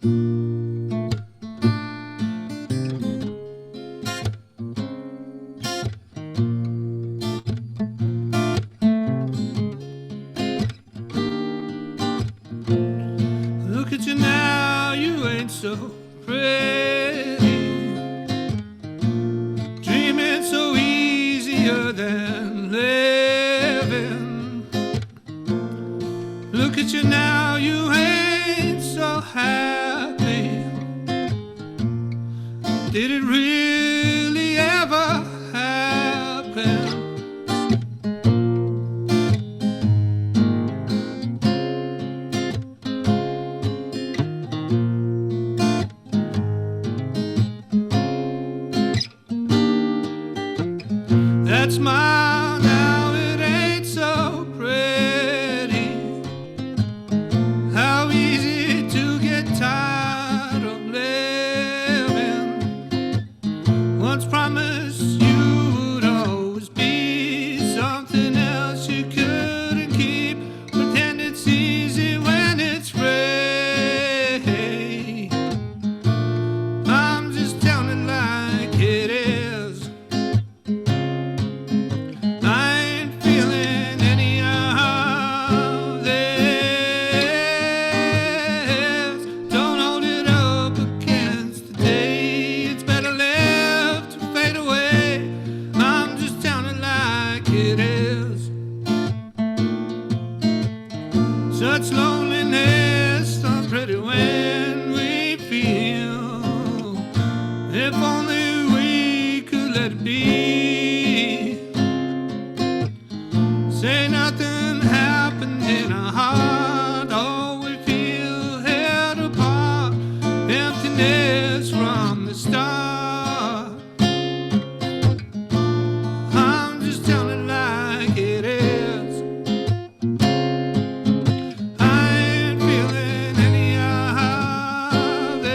Look at you now, you ain't so pretty. Dreaming so easier than living. Look at you now, you ain't so happy. Did it really ever happen? That smile now, it ain't so pretty. How easy to get tired of living. Once promised you would always be something else you couldn't keep. Pretend it's easy when it's free. I'm just telling it like it is. I ain't feeling any of this. Don't hold it up against the day. It's better left to fade away. I'm just telling it like it is. Such loneliness, so pretty when we feel. If only we could let it be. Say nothing happened in our heart. All we feel held apart. Emptiness from the start. I'm just telling it like it is. I ain't feeling any of this.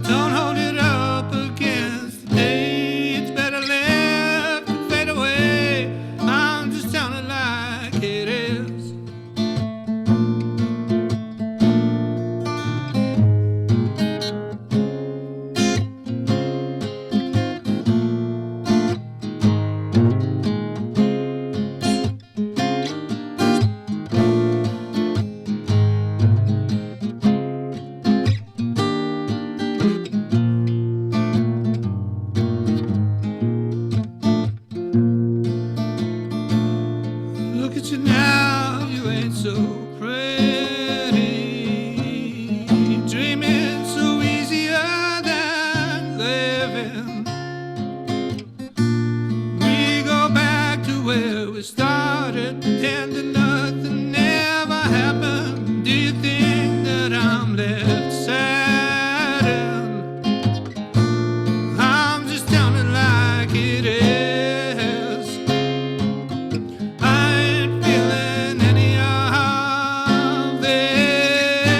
Don't hold it up against the day. It's better left to fade away. I'm just telling it like it is. Look at you now, you ain't so pretty. Dreaming so easier than living. We go back to where we started, pretending nothing ever happened. Do you think that I'm left saddened? I'm just telling it like it is. I ain't feeling any of this.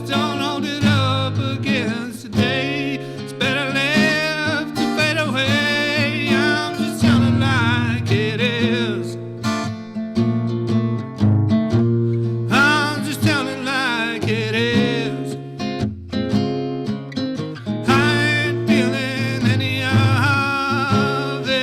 Don't hold it up against the day. It's better left to fade away. I'm just telling it like it is. I'm just telling it like it is. I ain't feeling any of this.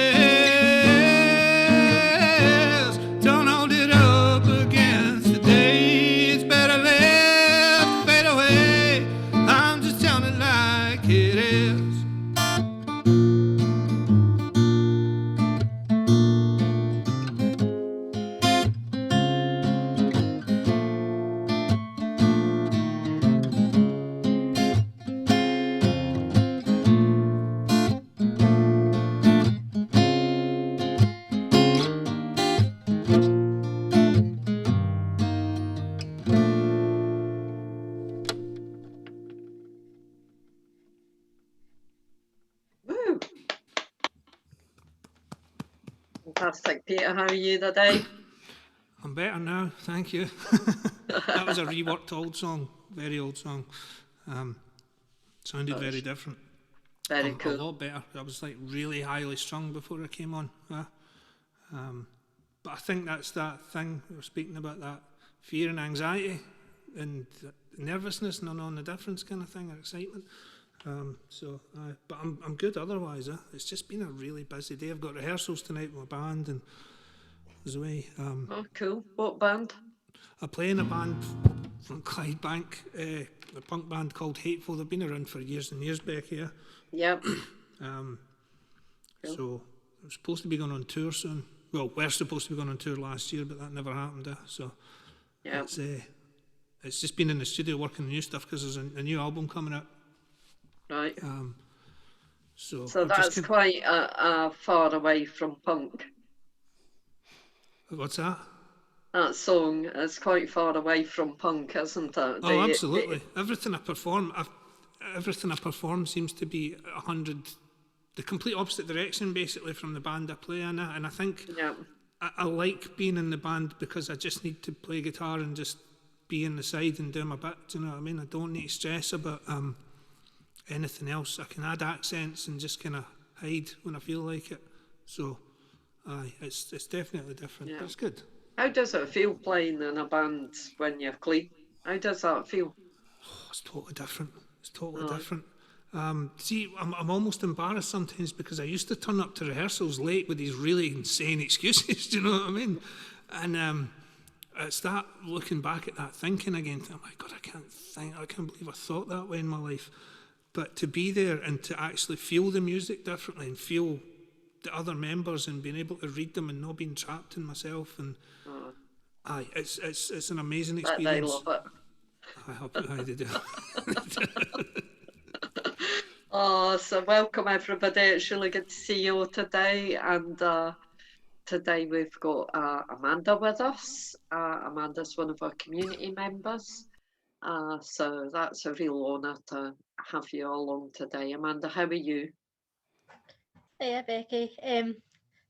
Don't hold it up against the day. It's better left to fade away. I'm just telling it like it is. Woo! Fantastic, Peter. How are you today? I'm better now, thank you. That was a reworked old song, very old song. Sounded very different. Very A cool. lot better. I was like really highly strung before I came on. But I think that's that thing we were speaking about, that fear and anxiety and nervousness, not knowing the difference kind of thing, or excitement. But I'm good otherwise. It's just been a really busy day. I've got rehearsals tonight with my band and Zoe. Oh, cool. What band? I play in a band from Clydebank, a punk band called Hateful. They've been around for years and years back here. Yep. Cool. Cool. So I'm supposed to be going on tour soon. Well, we're supposed to be going on tour last year, but that never happened. So Yep. it's just been in the studio working on new stuff because there's a new album coming out. Right. So that's quite far away from punk. What's that? That song is quite far away from punk, isn't it? Oh, absolutely. Everything I perform seems to be 100, the complete opposite direction, basically, from the band I play in. And I think I like being in the band because I just need to play guitar and just be in the side and do my bit. Do you know what I mean? I don't need to stress about anything else. I can add accents and just kind of hide when I feel like it. So, it's definitely different, but it's good. How does it feel playing in a band when you're clean? How does that feel? Oh, it's totally different. It's totally different. See, I'm almost embarrassed sometimes because I used to turn up to rehearsals late with these really insane excuses. Do you know what I mean? And I start looking back at that, thinking again, oh my God, I can't believe I thought that way in my life. But to be there and to actually feel the music differently and feel the other members and being able to read them and not being trapped in myself, and it's an amazing experience. They love it. I hope they do. So welcome everybody. It's really good to see you all today. And today we've got Amanda with us. Amanda's one of our community members. So that's a real honour to have you all on today. Amanda, how are you? Hey, Becky.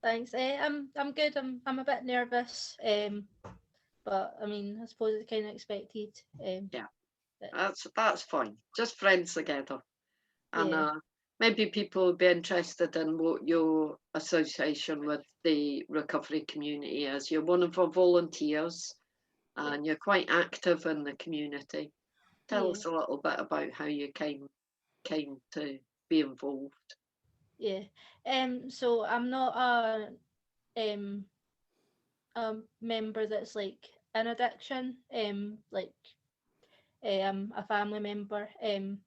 Thanks. I'm good. I'm a bit nervous. But I mean, I suppose it's kind of expected. That's fine. Just friends together. And maybe people would be interested in what your association with the recovery community is. You're one of our volunteers and you're quite active in the community. Tell us a little bit about how you came to be involved. Yeah. So I'm not a member that's like in addiction. I'm a family member. And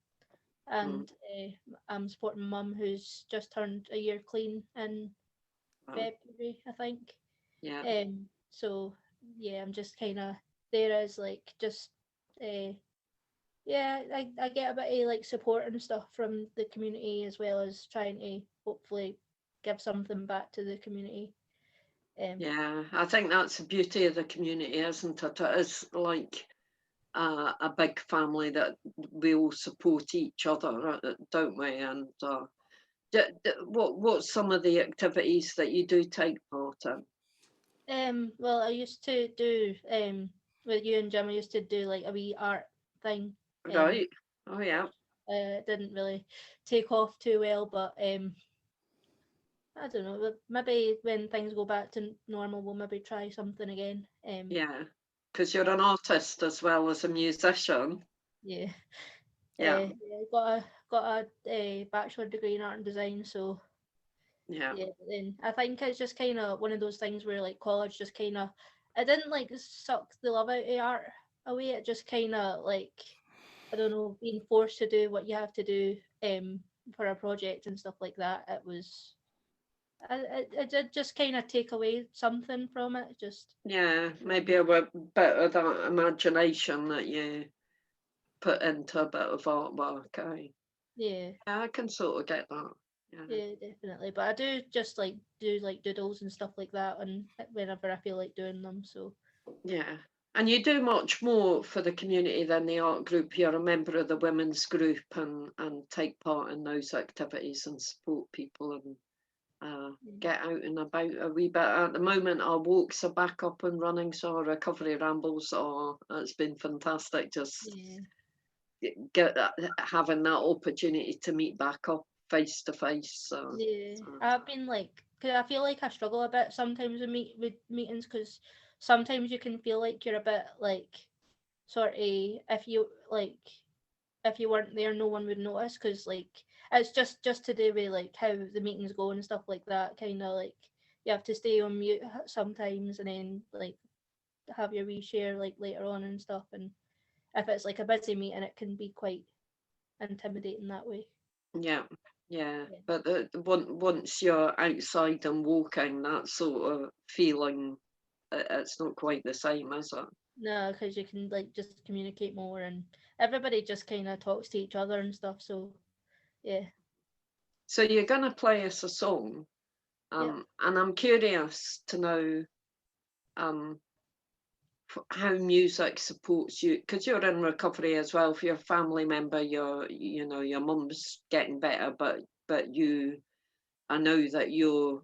I'm supporting mum who's just turned a year clean in February, I think. Yeah. So yeah, I'm just kind of there as like just I get a bit of like support and stuff from the community, as well as trying to hopefully give something back to the community. I think that's the beauty of the community, isn't it? It is like a big family that we all support each other, don't we? And what's some of the activities that you do take part in? Well, I used to do with you and Jim. I used to do like a wee art thing. Right. Oh yeah. It didn't really take off too well, but I don't know. Maybe when things go back to normal, we'll maybe try something again. Yeah, because you're an artist as well as a musician. Yeah. Yeah. Got a bachelor degree in art and design, so yeah. Then I think it's just kind of one of those things where like college just kind of, it didn't like suck the love out of art away. It just kind of like, I don't know, being forced to do what you have to do for a project and stuff like that. It was, it did just kind of take away something from it. Just maybe a bit of that imagination that you put into a bit of artwork. Yeah, I can sort of get that. Yeah, definitely. But I do just like do like doodles and stuff like that, and whenever I feel like doing them. So yeah. And you do much more for the community than the art group. You're a member of the women's group and take part in those activities and support people and get out and about a wee bit. At the moment, our walks are back up and running, so our recovery rambles it's been fantastic just having that opportunity to meet back up face to face. I've been like because I feel like I struggle a bit sometimes with meetings, because sometimes you can feel like you're a bit like sort of, if you weren't there, no one would notice, because like it's just to do with like how the meetings go and stuff like that. Kind of like you have to stay on mute sometimes, and then like have your wee share like later on and stuff. And if it's like a busy meeting, it can be quite intimidating that way. Yeah, yeah. Yeah. But once you're outside and walking, that sort of feeling, it's not quite the same, is it? No, because you can like just communicate more, and everybody just kind of talks to each other and stuff. So yeah, So you're going to play us a song, yeah, and I'm curious to know um, how music supports you, because you're in recovery as well. For your family member, your mum's getting better, but I know that you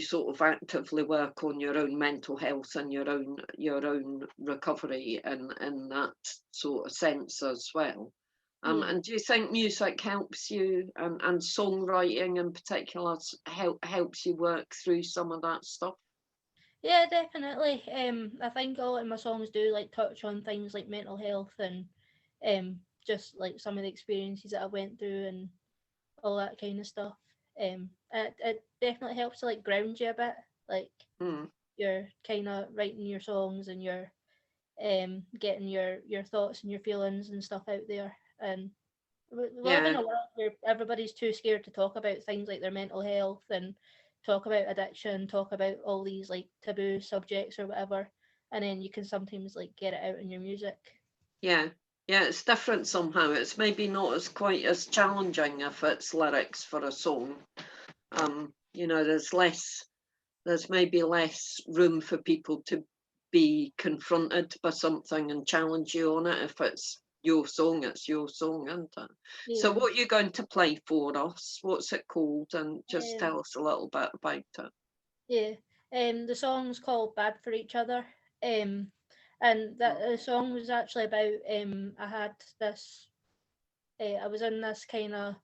sort of actively work on your own mental health and your own recovery in that sort of sense as well. yeah. And do you think music helps you, and songwriting in particular helps you work through some of that stuff? Yeah, definitely. I think a lot of my songs do like touch on things like mental health and just like some of the experiences that I went through and all that kind of stuff. It definitely helps to like ground you a bit. Like Mm, you're kind of writing your songs and you're getting your thoughts and your feelings and stuff out there. And we live in yeah, a world where everybody's too scared to talk about things like their mental health and talk about addiction, talk about all these like taboo subjects or whatever. And then you can sometimes like get it out in your music. yeah, yeah. It's different somehow. It's maybe not as quite as challenging if it's lyrics for a song. There's maybe less room for people to be confronted by something and challenge you on it. If it's your song, isn't it? So Yeah. what are you going to play for us? What's it called? And just Um, tell us a little bit about it. yeah. The song's called Bad for Each Other. Um, and that Mm, the song was actually about I had this I was in this kind of,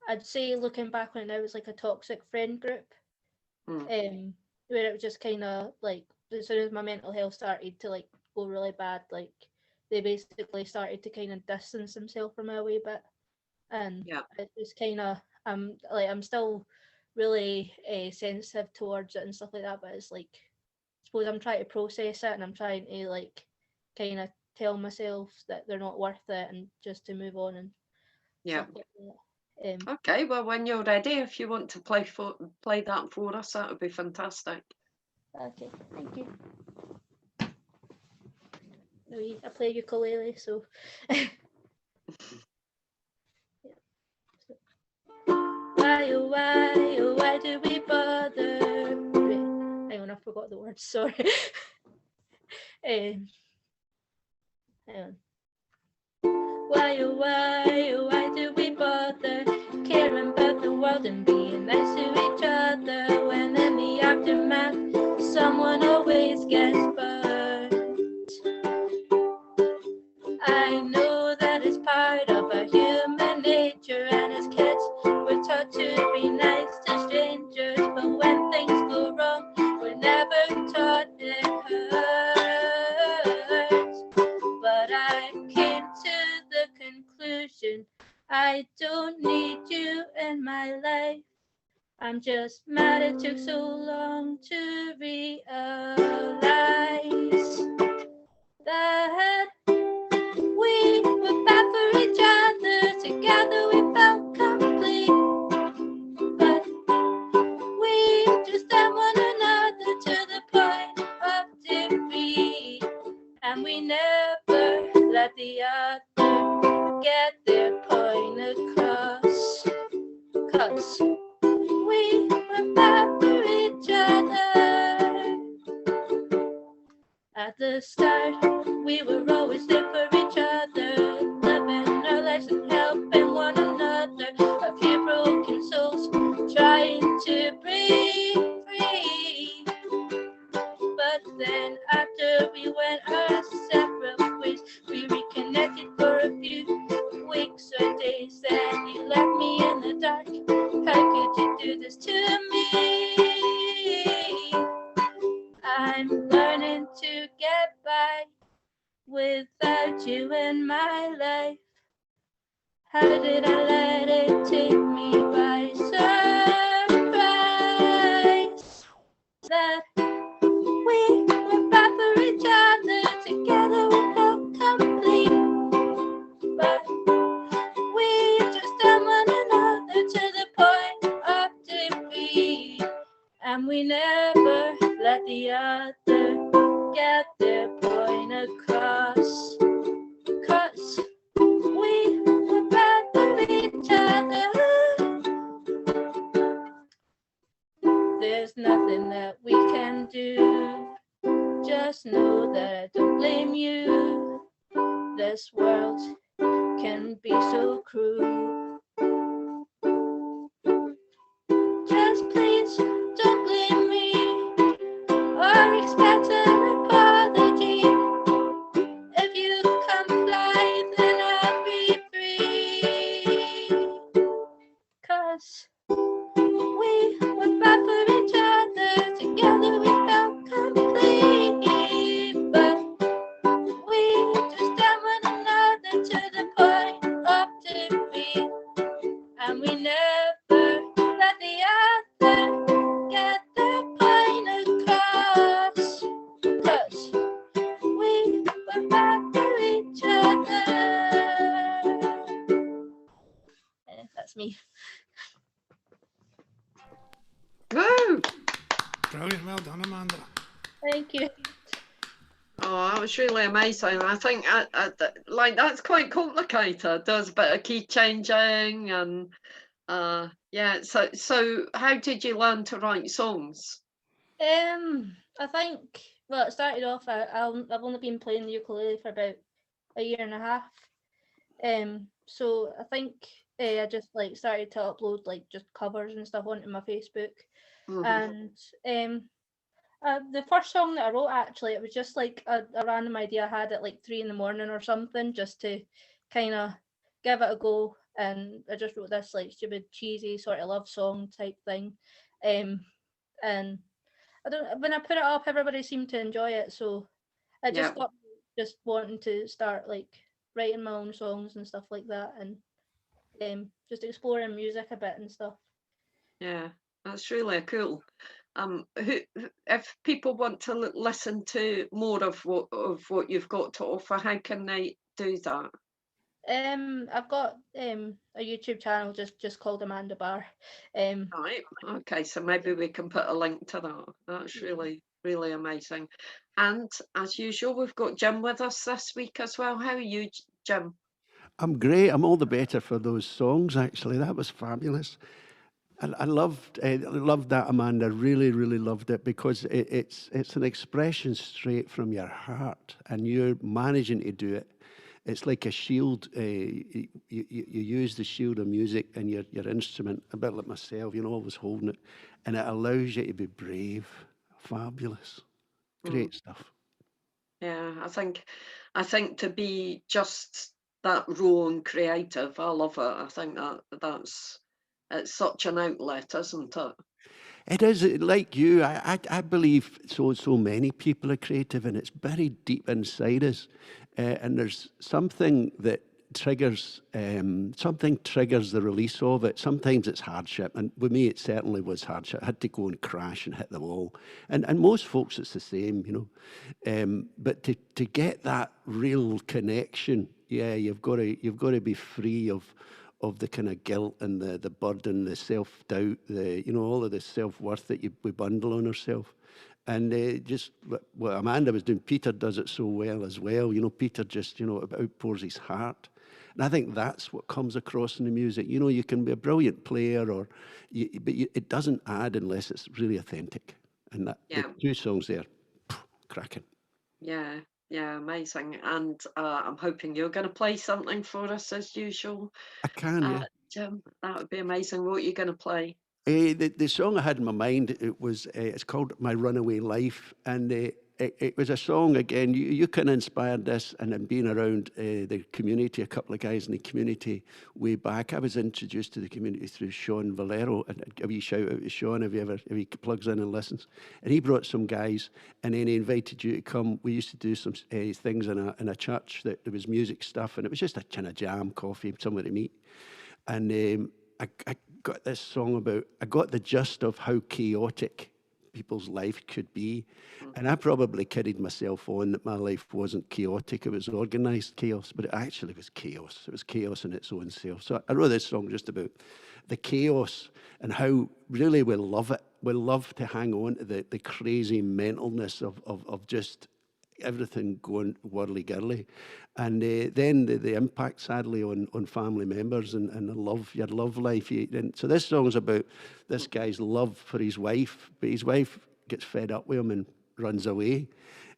I'd say looking back on it now, it was like a toxic friend group. mm, Where it was just kind of like as soon as my mental health started to like go really bad, like they basically started to kind of distance themselves from me a wee bit, and yeah, it was kind of I'm still really sensitive towards it and stuff like that, but it's like I suppose I'm trying to process it and I'm trying to like kind of tell myself that they're not worth it and just to move on and yeah. stuff like that. Okay, well, when you're ready, if you want to play that for us, that would be fantastic. Okay, thank you. I play ukulele, so. Why, oh, why do we bother? Wait, hang on, I forgot the words, sorry. um, hang on. Why, oh, why do we bother caring about the world and being nice to each other when in the aftermath someone always gets burned? I know that it's part of our human nature, and as kids we're taught to be nice to strangers, but when things go wrong we're never taught it hurts. But I came to the conclusion I don't need you in my life. I'm just mad it took so long to realize that we were bad for each other. Together we felt complete, but we just stand one another to the point of defeat, and we never let the other get their point across. 'Cause we were bad for each other. At the start, we were always there for each other, living our lives and helping one another. A few broken souls trying to break free. But then after we went our separate ways, we reconnected for a few weeks or days. Then you left me in the dark. How could you do this to me? I'm learning to get by without you in my life. How did I let it take me by surprise that we were bad for each other, together we felt complete, but we just done one another to the point of defeat, and we never let the other get their point across, 'cause we were bad for each other. There's nothing that we can do, just know that I don't blame you. This world can be so cruel. Just please don't blame me or expect an apology. If you comply, then I'll be free. 'Cause we were bad for each other, together we felt complete, but we just done one another to the point of defeat, and we never let the other get their point across, 'cause we were bad for each other. That's me. Woo! Brilliant. Well done, Amanda. Thank you. Oh, that was really amazing. I think like that's quite complicated. There's a bit of key changing and yeah. So how did you learn to write songs? I think, well, it started off, I've only been playing the ukulele for about a year and a half. So I think I just like started to upload like just covers and stuff onto my Facebook. Mhm. And the first song that I wrote, actually, it was just like a random idea I had at like 3 a.m. or something, just to kind of give it a go. And I just wrote this like stupid, cheesy sort of love song type thing. And when I put it up, everybody seemed to enjoy it. So I just Yeah. got just wanting to start like writing my own songs and stuff like that, and just exploring music a bit and stuff. Yeah, that's really cool. If people want to listen to more of what you've got to offer, how can they do that? I've got a YouTube channel just called Amanda Bar. Right. Okay. So maybe we can put a link to that. That's really amazing. And as usual, we've got Jim with us this week as well. How are you, Jim? I'm great. I'm all the better for those songs, actually. That was fabulous. I loved that, Amanda. Really, really loved it because it's an expression straight from your heart, and you're managing to do it. It's like a shield. You use the shield of music and your instrument, a bit like myself, always holding it, and it allows you to be brave. Fabulous. Great stuff. Yeah, I think to be just that raw and creative, I love it. I think it's such an outlet, isn't it? It is like you. I believe so many people are creative, and it's buried deep inside us. And there's something that triggers the release of it. Sometimes it's hardship, and with me, it certainly was hardship. I had to go and crash and hit the wall, and most folks it's the same, But to get that real connection, yeah, you've got to be free of the kind of guilt and the burden, the self-doubt, all of the self-worth that we bundle on ourselves. And just what Amanda was doing, Peter does it so well as well. Peter just, outpours his heart. And I think that's what comes across in the music. You can be a brilliant player, but it doesn't add unless it's really authentic. And the two songs there, cracking. Yeah, amazing. And I'm hoping you're going to play something for us as usual. I can, yeah. Jim, that would be amazing. What are you going to play? The song I had in my mind, it's called My Runaway Life, and it was a song, again, you kind of inspired this, and then being around the community, a couple of guys in the community way back. I was introduced to the community through Sean Valero, and a wee shout out to Sean if he plugs in and listens. And he brought some guys, and then he invited you to come. We used to do some things in a church that there was music stuff, and it was just a kind of jam, coffee, somewhere to meet. And I got this song about, I got the gist of how chaotic people's life could be. And I probably kidded myself on that my life wasn't chaotic, it was organised chaos, but it actually was chaos. It was chaos in its own self. So I wrote this song just about the chaos and how really we love it. We love to hang on to the crazy mentalness of just everything going whirly-girly. And then the impact, sadly, on family members and your love life. And so this song's about this guy's love for his wife, but his wife gets fed up with him and runs away.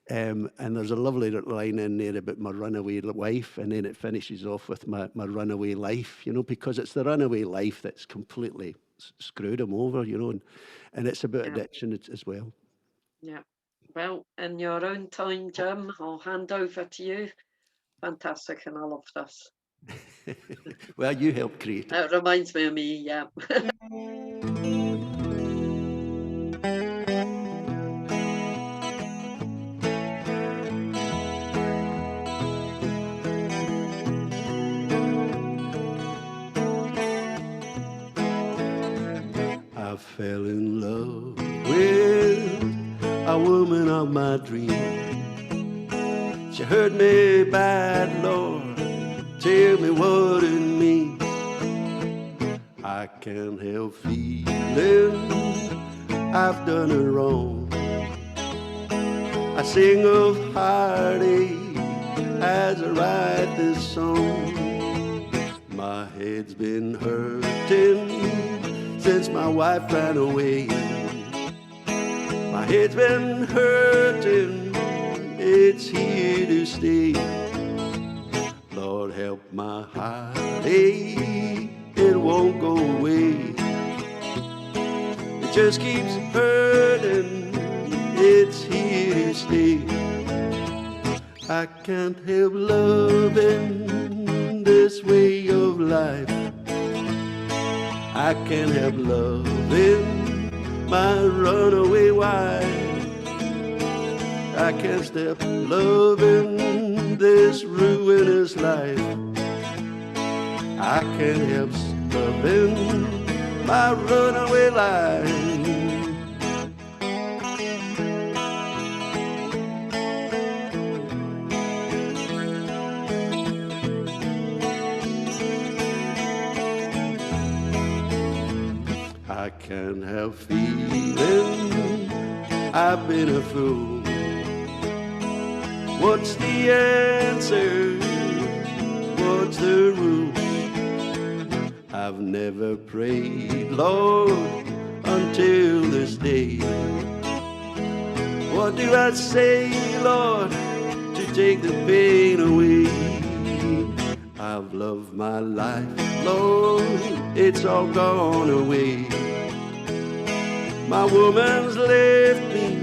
And there's a lovely line in there about my runaway wife, and then it finishes off with my runaway life, because it's the runaway life that's completely screwed him over, and it's about addiction as well. Yeah. Well, in your own time, Jim, I'll hand over to you. Fantastic, and I love this. Well, you helped create it. It reminds me of me, yeah. I fell in love with a woman of my dreams. She heard me bad, Lord, tell me what it means. I can't help feeling I've done her wrong. I sing of heartache as I write this song. My head's been hurting since my wife ran away. My head's been hurting, it's here to stay. Lord, help my heartache, it won't go away. It just keeps hurting, it's here to stay. I can't help loving this way of life. I can't help loving my runaway wife. I can't stop loving this ruinous life. I can't help loving my runaway life. I can't help feeling I've been a fool. What's the answer? What's the rule? I've never prayed, Lord, until this day. What do I say, Lord, to take the pain away? I've loved my life, Lord, it's all gone away. My woman's left me,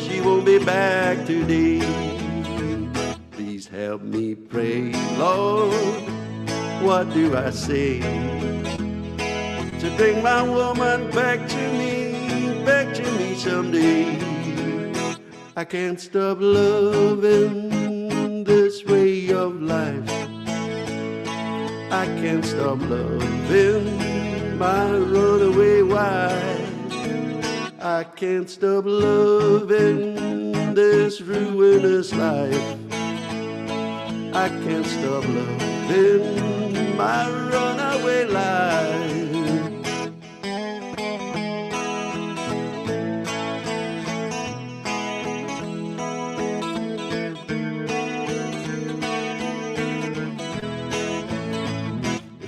she won't be back today. Please help me pray, Lord, what do I say to bring my woman back to me someday? I can't stop loving this way of life. I can't stop loving my runaway wife. I can't stop loving this ruinous life. I can't stop loving my runaway life.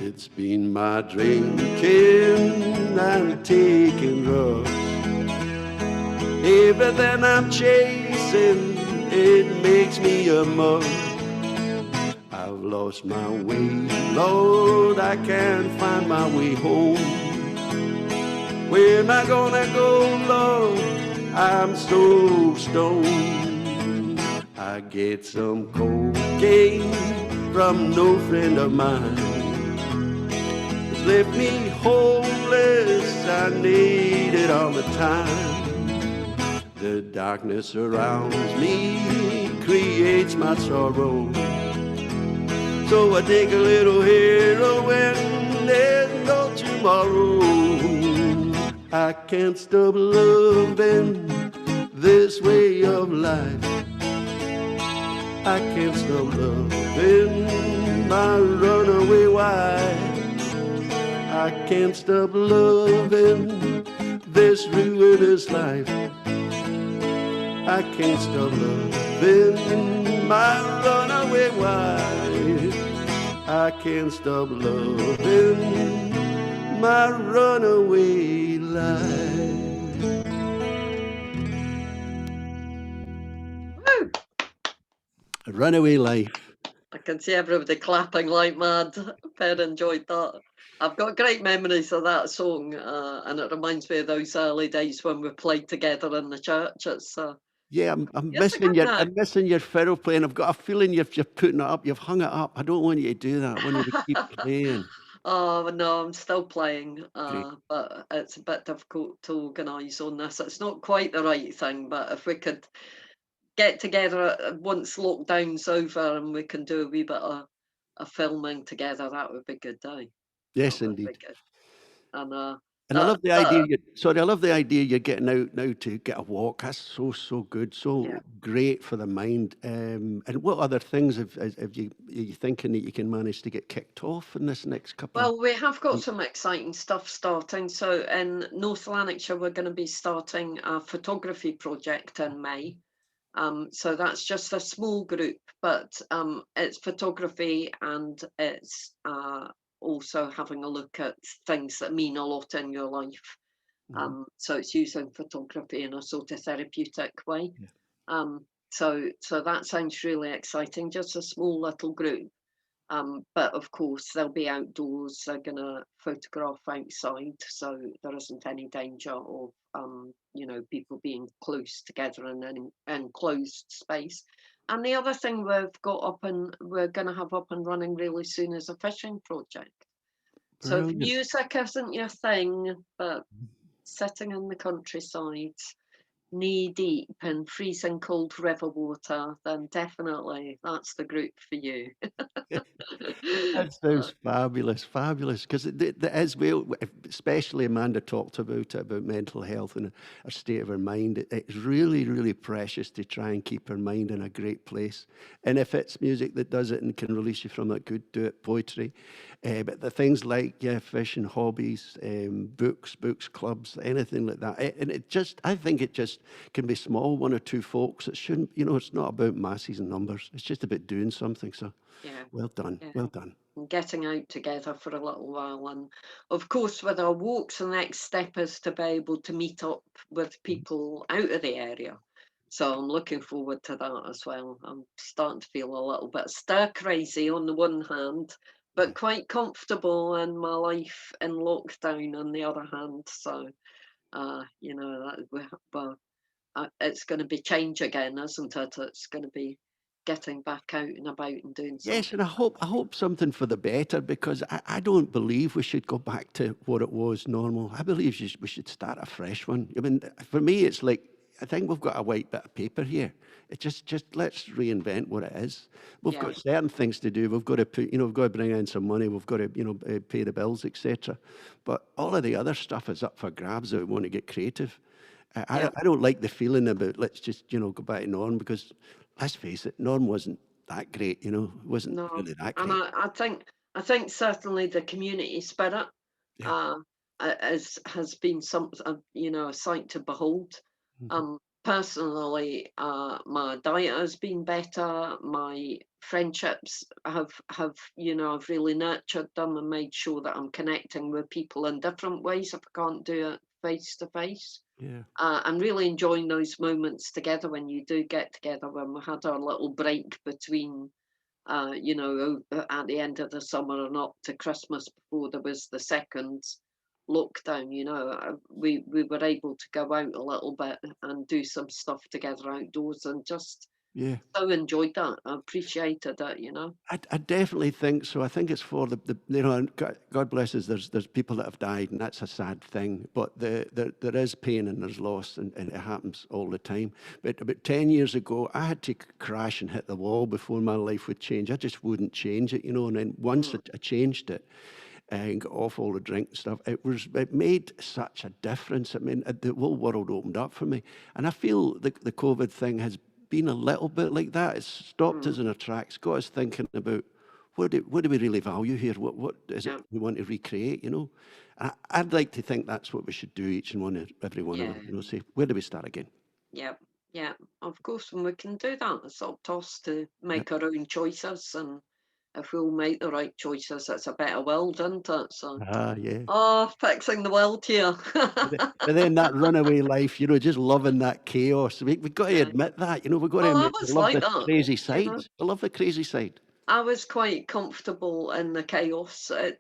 It's been my drinking and taking drugs. Everything I'm chasing, it makes me a mug. I've lost my way, Lord, I can't find my way home. Where am I gonna go, Lord? I'm so stoned. I get some cocaine from no friend of mine. It's left me homeless, I need it all the time. The darkness surrounds me, creates my sorrow. So I take a little heroin, there's no tomorrow. I can't stop loving this way of life. I can't stop loving my runaway wife. I can't stop loving this ruinous life. I can't stop loving my runaway wife. I can't stop loving my runaway life. Woo! A runaway life. I can see everybody clapping like mad. Ben enjoyed that. I've got great memories of that song, and it reminds me of those early days when we played together in the church. It's Yeah, I'm it's a missing good your night. I'm missing your fiddle playing. I've got a feeling you're putting it up. You've hung it up. I don't want you to do that. I want you to keep playing. Oh no, I'm still playing, Great. but it's a bit difficult to organise on this. It's not quite the right thing, but if we could get together once lockdown's over and we can do a wee bit of filming together, that would be good, eh? Yes, That would be indeed. good. And And I that love the idea. I love the idea you're getting out now to get a walk. That's so good. So yeah. great for the mind. And what other things have you are you thinking that you can manage to get kicked off in this next couple of Well, we have got weeks? some exciting stuff starting. So in North Lanarkshire, we're going to be starting a photography project in May. So that's just a small group, but it's photography and it's also having a look at things that mean a lot in your life. Mhm. So it's using photography in a sort of therapeutic way. Yeah. So that sounds really exciting. Just a small little group. But of course, they'll be outdoors. They're going to photograph outside, so there isn't any danger of people being close together in an enclosed space. And the other thing we're going to have up and running really soon is a fishing project. So if Brilliant. music isn't your thing, but sitting in the countryside, knee deep in freezing cold river water, then definitely that's the group for you. That sounds fabulous, fabulous. Because as well, especially Amanda talked about it, about mental health and our state of our mind. It's really precious to try and keep our mind in a great place. And if it's music that does it and can release you from it, good, do it. Poetry. But the things like, yeah, fishing, hobbies, books, clubs, anything like that. And I think it just can be small, one or two folks. It shouldn't, it's not about masses and numbers. It's just about doing something. So, Yeah, well done. yeah. Well done. And getting out together for a little while. And of course, with our walks, the next step is to be able to meet up with people out of the area. So I'm looking forward to that as well. I'm starting to feel a little bit stir crazy on the one hand, but quite comfortable in my life in lockdown on the other hand. So, it's going to be change again, isn't it? It's going to be getting back out and about and doing Yes, something. and I hope something for the better, because I don't believe we should go back to what it was normal. I believe we should start a fresh one. I mean, for me, it's like, I think we've got a white bit of paper here. It just let's reinvent what it is. We've Yeah, got certain things to do. We've got to put, we've got to bring in some money. We've got to, pay the bills, etc. But all of the other stuff is up for grabs if we want to get creative. yeah. I don't like the feeling about let's just, go back to norm, because let's face it, norm wasn't that great, it wasn't No, really that and great. I think certainly the community spirit Yeah. uh, has been a sight to behold. Mhm. Personally, my diet has been better. My friendships I've really nurtured them and made sure that I'm connecting with people in different ways if I can't do it face to face. Yeah. I'm really enjoying those moments together when you do get together. When we had our little break between at the end of the summer and up to Christmas before there was the second lockdown, you know, we were able to go out a little bit and do some stuff together outdoors, and just Yeah. so enjoyed that. I appreciated it, you know. I definitely think so. I think it's for the you know, and God bless us, there's people that have died, and that's a sad thing. But there is pain and there's loss, and it happens all the time. But about 10 years ago, I had to crash and hit the wall before my life would change. I just wouldn't change it, you know. And then once I changed it and got off all the drink and stuff, it made such a difference. I mean, the whole world opened up for me. And I feel the COVID thing has been a little bit like that. It's stopped us in our tracks, got us thinking about what do we really value here? What is Yeah. it we want to recreate, you know? I'd like to think that's what we should do, each and every one of Yeah. them, you know, say, where do we start again? Yeah, yeah, of course, and we can do that. It's up to us to make our own choices, and if we'll make the right choices, it's a better world, isn't it? So, Yeah. oh, fixing the world here. But then that runaway life, you know, just loving that chaos. We've got to Yeah. admit that, you know, we've got to Well, I admit we was love like the that, crazy you side. know. I love the crazy side. I was quite comfortable in the chaos. In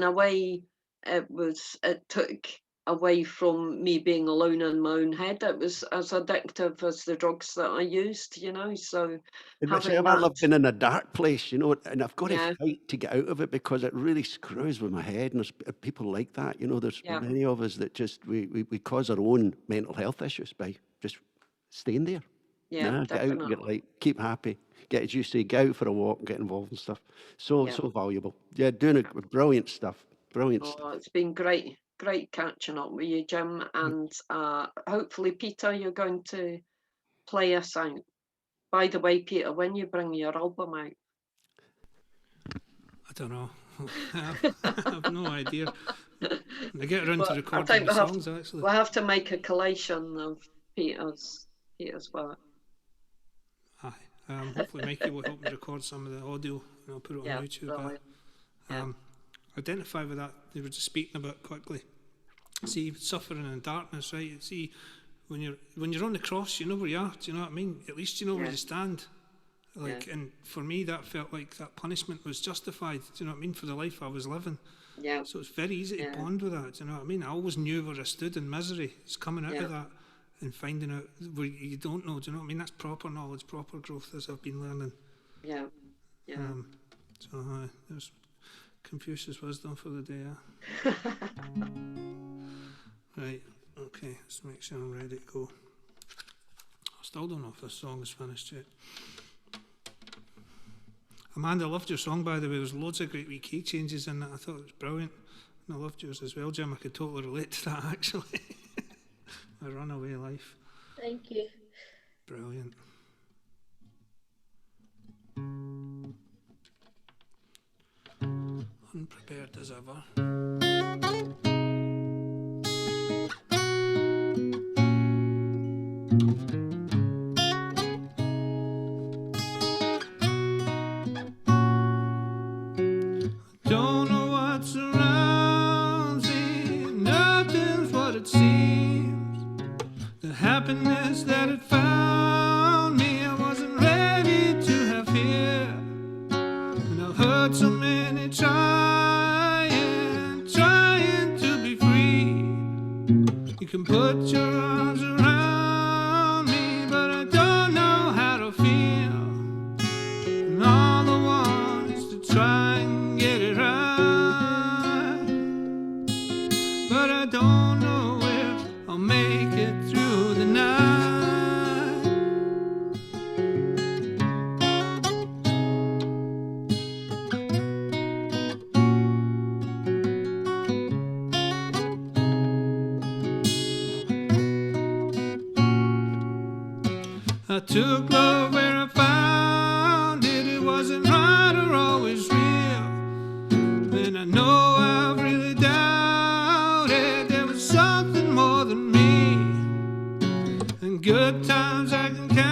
a way, it took away from me being alone in my own head. It was as addictive as the drugs that I used, you know. So See, having I that, love being in a dark place, you know, and I've got yeah, to fight to get out of it because it really screws with my head. And there's people like that, you know. There's yeah, many of us that just we cause our own mental health issues by just staying there. yeah, Nah, get out, get definitely. like, keep happy, get as you say, get out for a walk, get involved and stuff. So Yeah. so valuable. Yeah, doing it, brilliant stuff, brilliant stuff. Oh, it's been great, great catching up with you, Jim. And hopefully, Peter, you're going to play us out. By the way, Peter, when you bring your album out, I don't know. I have no idea. I get around to well, I recording think the songs actually. we'll have to make a collation of Peter's work. Aye. Hopefully Mikey will help me record some of the audio and I'll put it on Yeah, YouTube. brilliant. Identify with that you were just speaking about quickly. See, suffering in darkness, right? See, when you're on the cross, you know where you are. Do you know what I mean? At least you know where Yeah. you stand. Like, and for me, that felt like that punishment was justified. Do you know what I mean? For the life I was living. Yeah, So it's very easy Yeah. to bond with that. Do you know what I mean? I always knew where I stood in misery. It's coming out Yeah. of that and finding out where you don't know. Do you know what I mean? That's proper knowledge, proper growth, as I've been learning. yeah, yeah. So there's Confucius wisdom for the day. Eh? Right. Okay. Let's make sure I'm ready to go. I still don't know if this song is finished yet. Amanda, I loved your song, by the way. There's loads of great wee key changes in that. I thought it was brilliant. And I loved yours as well, Jim. I could totally relate to that, actually. My runaway life. Thank you. Brilliant. Unprepared as ever. Don't know what surrounds me, nothing's what it seems. The happiness that it found me, I wasn't ready to have here. And I've heard so many trying to be free. You can put your arms around me, but I don't know how to feel. And all I want is to try and get it right, but I don't know if I'll make it through the night. I took love where I found it. It wasn't right or always real. And I know I've really doubted there was something more than me. And good times I can count.